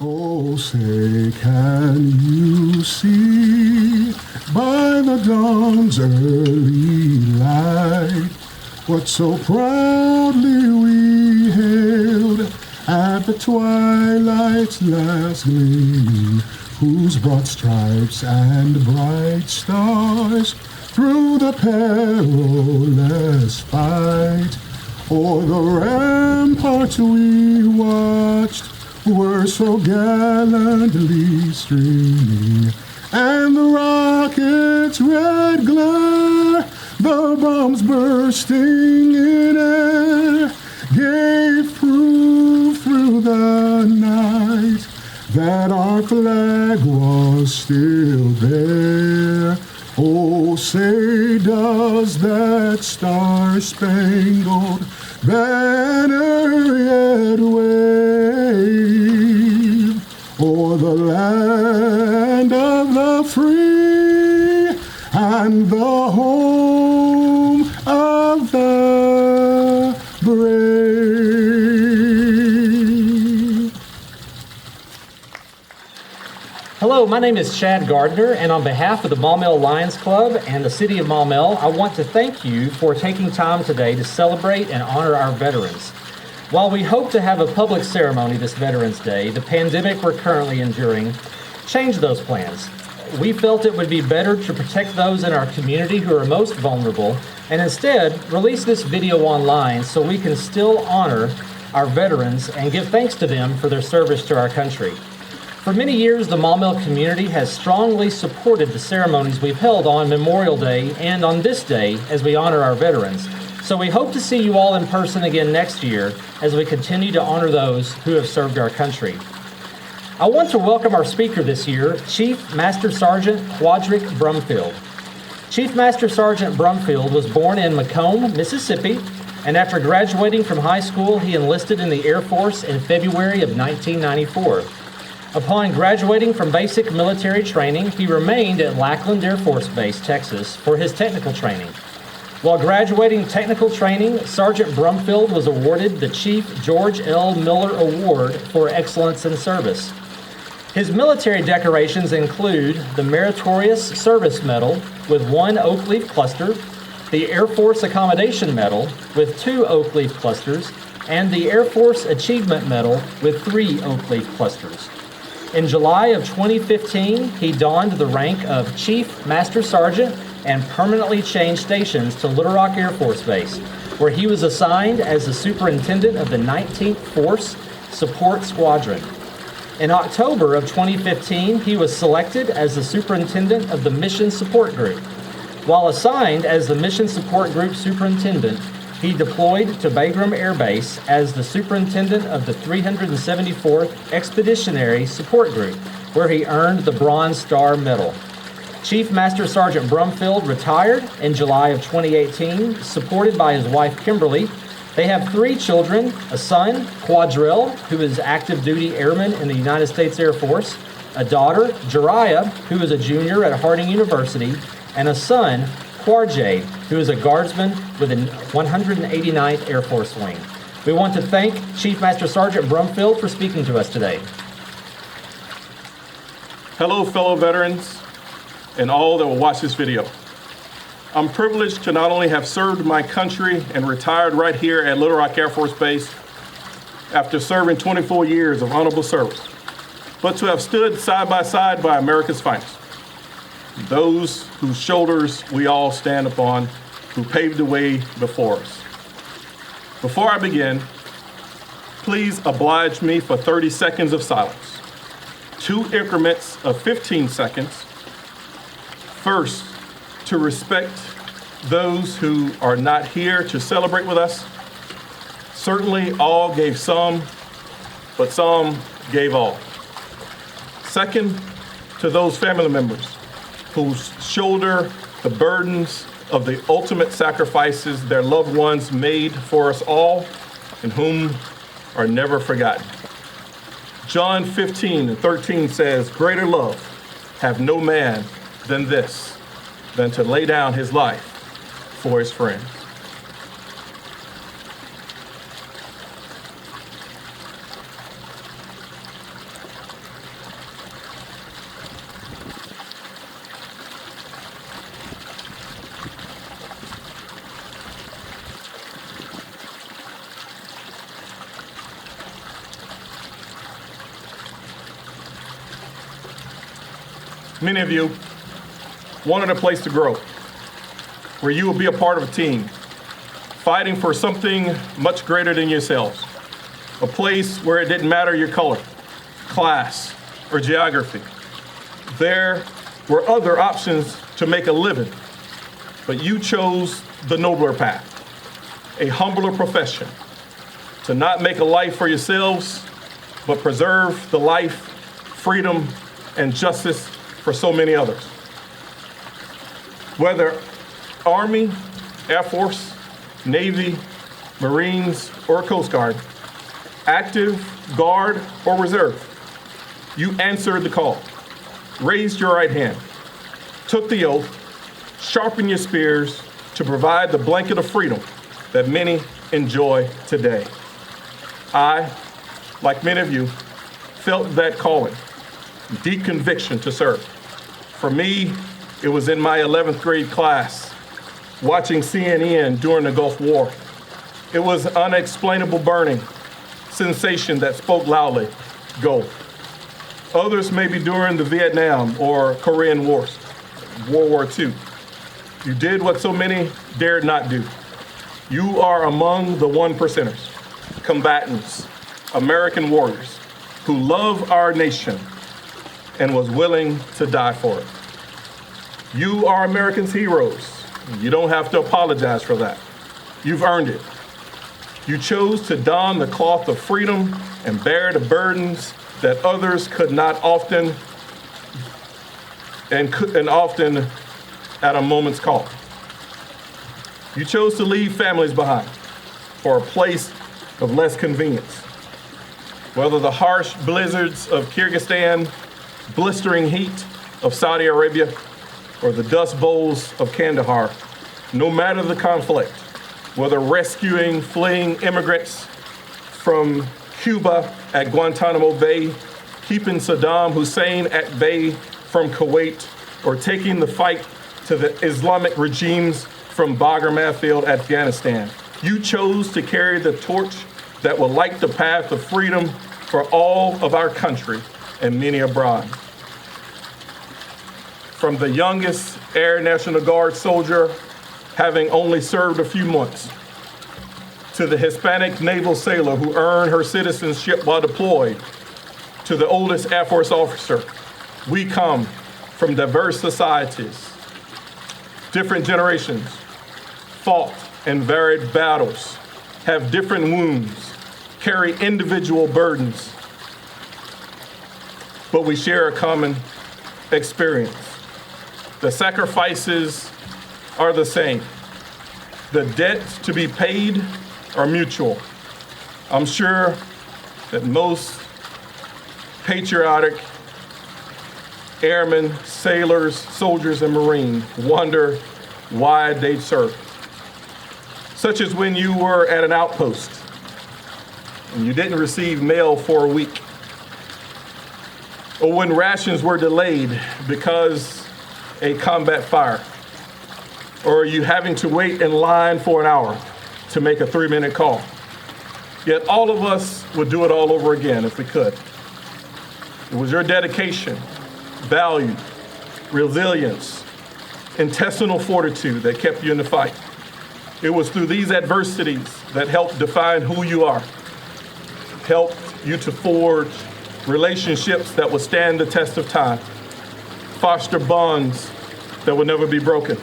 Oh, say, can you see by the dawn's early light what so proudly we hailed at the twilight's last gleam, whose broad stripes and bright stars through the perilous fight o'er the ramparts we watched were so gallantly streaming, and the rocket's red glare, the bombs bursting in air, gave proof through the night that our flag was still there. Oh, say, does that star-spangled banner yet wave o'er the land of the free and the home of the brave? Hello, my name is Chad Gardner, and on behalf of the Maumelle Lions Club and the City of Maumelle, I want to thank you for taking time today to celebrate and honor our veterans. While we hope to have a public ceremony this Veterans Day, the pandemic we're currently enduring changed those plans. We felt it would be better to protect those in our community who are most vulnerable, and instead release this video online so we can still honor our veterans and give thanks to them for their service to our country. For many years, the Maumelle community has strongly supported the ceremonies we've held on Memorial Day and on this day as we honor our veterans. So we hope to see you all in person again next year as we continue to honor those who have served our country. I want to welcome our speaker this year, Chief Master Sergeant Quadric Brumfield. Chief Master Sergeant Brumfield was born in Macomb, Mississippi, and after graduating from high school, he enlisted in the Air Force in February of 1994. Upon graduating from basic military training, he remained at Lackland Air Force Base, Texas, for his technical training. While graduating technical training, Sergeant Brumfield was awarded the Chief George L. Miller Award for Excellence in Service. His military decorations include the Meritorious Service Medal with 1 oak leaf cluster, the Air Force Accommodation Medal with 2 oak leaf clusters, and the Air Force Achievement Medal with 3 oak leaf clusters. In July of 2015, he donned the rank of Chief Master Sergeant and permanently changed stations to Little Rock Air Force Base, where he was assigned as the superintendent of the 19th Force Support Squadron. In October of 2015, he was selected as the superintendent of the Mission Support Group. While assigned as the Mission Support Group superintendent, he deployed to Bagram Air Base as the superintendent of the 374th Expeditionary Support Group, where he earned the Bronze Star Medal. Chief Master Sergeant Brumfield retired in July of 2018, supported by his wife Kimberly. They have 3 children, a son, Quadrell, who is active duty airman in the United States Air Force, a daughter, Jariah, who is a junior at Harding University, and a son, Quarjade, who is a guardsman with the 189th Air Force Wing. We want to thank Chief Master Sergeant Brumfield for speaking to us today. Hello, fellow veterans and all that will watch this video. I'm privileged to not only have served my country and retired right here at Little Rock Air Force Base after serving 24 years of honorable service, but to have stood side by America's finest. Those whose shoulders we all stand upon, who paved the way before us. Before I begin, please oblige me for 30 seconds of silence. 2 increments of 15 seconds. First, to respect those who are not here to celebrate with us. Certainly all gave some, but some gave all. Second, to those family members who shoulder the burdens of the ultimate sacrifices their loved ones made for us all, and whom are never forgotten. John 15:13 says, "Greater love have no man than this, than to lay down his life for his friends." Many of you wanted a place to grow, where you will be a part of a team, fighting for something much greater than yourselves. A place where it didn't matter your color, class, or geography. There were other options to make a living, but you chose the nobler path, a humbler profession, to not make a life for yourselves, but preserve the life, freedom, and justice for so many others. Whether Army, Air Force, Navy, Marines, or Coast Guard, active, Guard, or Reserve, you answered the call, raised your right hand, took the oath, sharpened your spears to provide the blanket of freedom that many enjoy today. I, like many of you, felt that calling, deep conviction to serve. For me, it was in my 11th grade class, watching CNN during the Gulf War. It was unexplainable burning sensation that spoke loudly, go. Others maybe during the Vietnam or Korean Wars, World War II. You did what so many dared not do. You are among the 1%ers, combatants, American warriors who love our nation and was willing to die for it. You are Americans' heroes. You don't have to apologize for that. You've earned it. You chose to don the cloth of freedom and bear the burdens that others could not often and often at a moment's call. You chose to leave families behind for a place of less convenience. Whether the harsh blizzards of Kyrgyzstan, blistering heat of Saudi Arabia, or the dust bowls of Kandahar, no matter the conflict, whether rescuing fleeing immigrants from Cuba at Guantanamo Bay, keeping Saddam Hussein at bay from Kuwait, or taking the fight to the Islamic regimes from Bagram Field, Afghanistan. You chose to carry the torch that will light the path of freedom for all of our country and many abroad. From the youngest Air National Guard soldier, having only served a few months, to the Hispanic naval sailor who earned her citizenship while deployed, to the oldest Air Force officer, we come from diverse societies, different generations, fought and varied battles, have different wounds, carry individual burdens, but we share a common experience. The sacrifices are the same. The debts to be paid are mutual. I'm sure that most patriotic airmen, sailors, soldiers, and Marines wonder why they serve. Such as when you were at an outpost and you didn't receive mail for a week, or when rations were delayed because a combat fire, or you having to wait in line for an hour to make a 3-minute call. Yet all of us would do it all over again if we could. It was your dedication, value, resilience, intestinal fortitude that kept you in the fight. It was through these adversities that helped define who you are, helped you to forge relationships that will stand the test of time, foster bonds that will never be broken.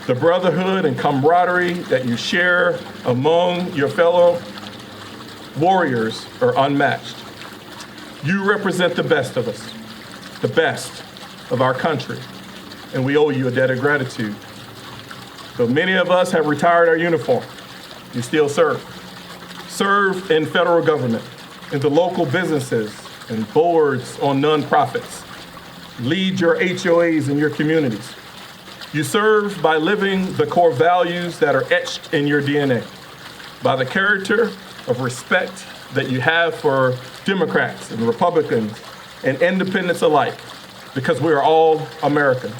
The brotherhood and camaraderie that you share among your fellow warriors are unmatched. You represent the best of us, the best of our country, and we owe you a debt of gratitude. Though many of us have retired our uniform, you still serve. Serve in federal government, in the local businesses and boards on nonprofits. Lead your HOAs in your communities. You serve by living the core values that are etched in your DNA, by the character of respect that you have for Democrats and Republicans and independents alike, because we are all American.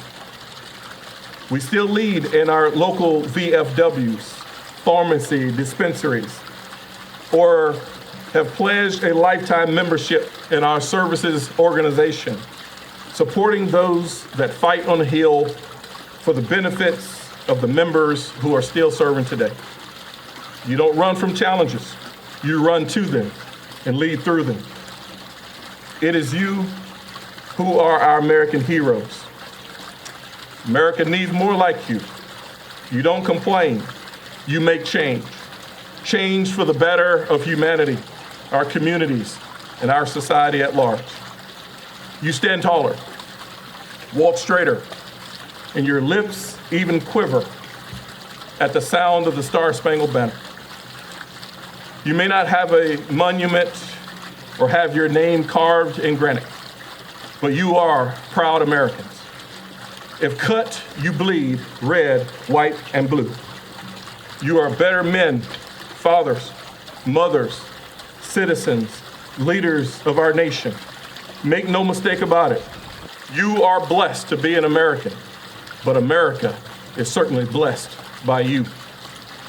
We still lead in our local VFWs, pharmacy dispensaries, or have pledged a lifetime membership in our services organization, supporting those that fight on the Hill for the benefits of the members who are still serving today. You don't run from challenges, you run to them and lead through them. It is you who are our American heroes. America needs more like you. You don't complain, you make change. Change for the better of humanity, our communities, and our society at large. You stand taller, walk straighter, and your lips even quiver at the sound of the Star-Spangled Banner. You may not have a monument or have your name carved in granite, but you are proud Americans. If cut, you bleed red, white, and blue. You are better men, fathers, mothers, citizens, leaders of our nation. Make no mistake about it. You are blessed to be an American, but America is certainly blessed by you.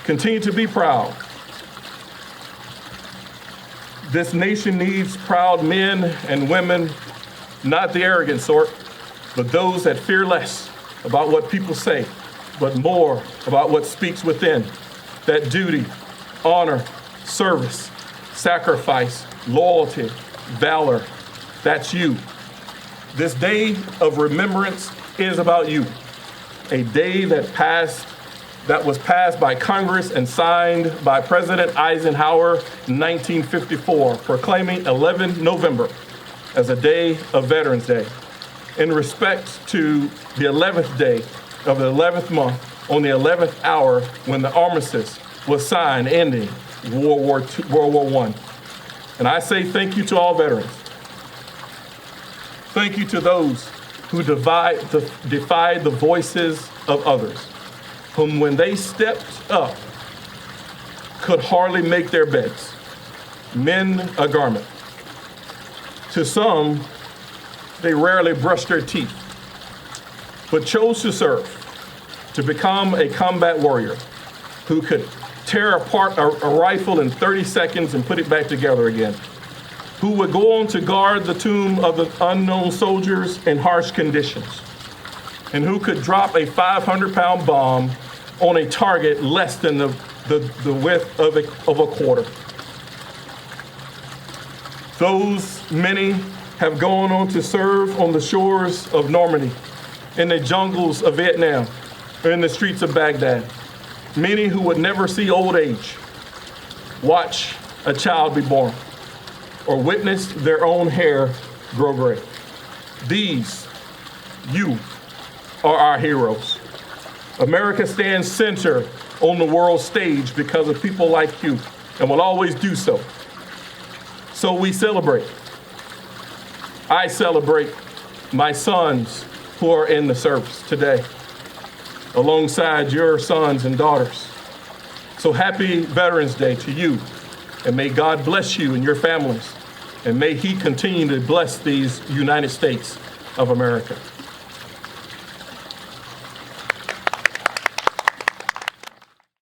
Continue to be proud. This nation needs proud men and women, not the arrogant sort, but those that fear less about what people say, but more about what speaks within. That duty, honor, service, sacrifice, loyalty, valor, that's you. This day of remembrance is about you. A day that was passed by Congress and signed by President Eisenhower in 1954, proclaiming 11 November as a day of Veterans Day, in respect to the 11th day of the 11th month on the 11th hour when the armistice was signed, ending World War I. And I say thank you to all veterans. Thank you to those who defied the voices of others, whom when they stepped up could hardly make their beds, mend a garment. To some, they rarely brushed their teeth, but chose to serve, to become a combat warrior who could tear apart a rifle in 30 seconds and put it back together again, who would go on to guard the tomb of the unknown soldiers in harsh conditions, and who could drop a 500-pound bomb on a target less than the width of a quarter. Those many have gone on to serve on the shores of Normandy, in the jungles of Vietnam, or in the streets of Baghdad. Many who would never see old age, watch a child be born, or witness their own hair grow gray. These, you, are our heroes. America stands center on the world stage because of people like you, and will always do so. So we celebrate. I celebrate my sons who are in the service today, alongside your sons and daughters. So happy Veterans Day to you, and may God bless you and your families, and may He continue to bless these United States of America.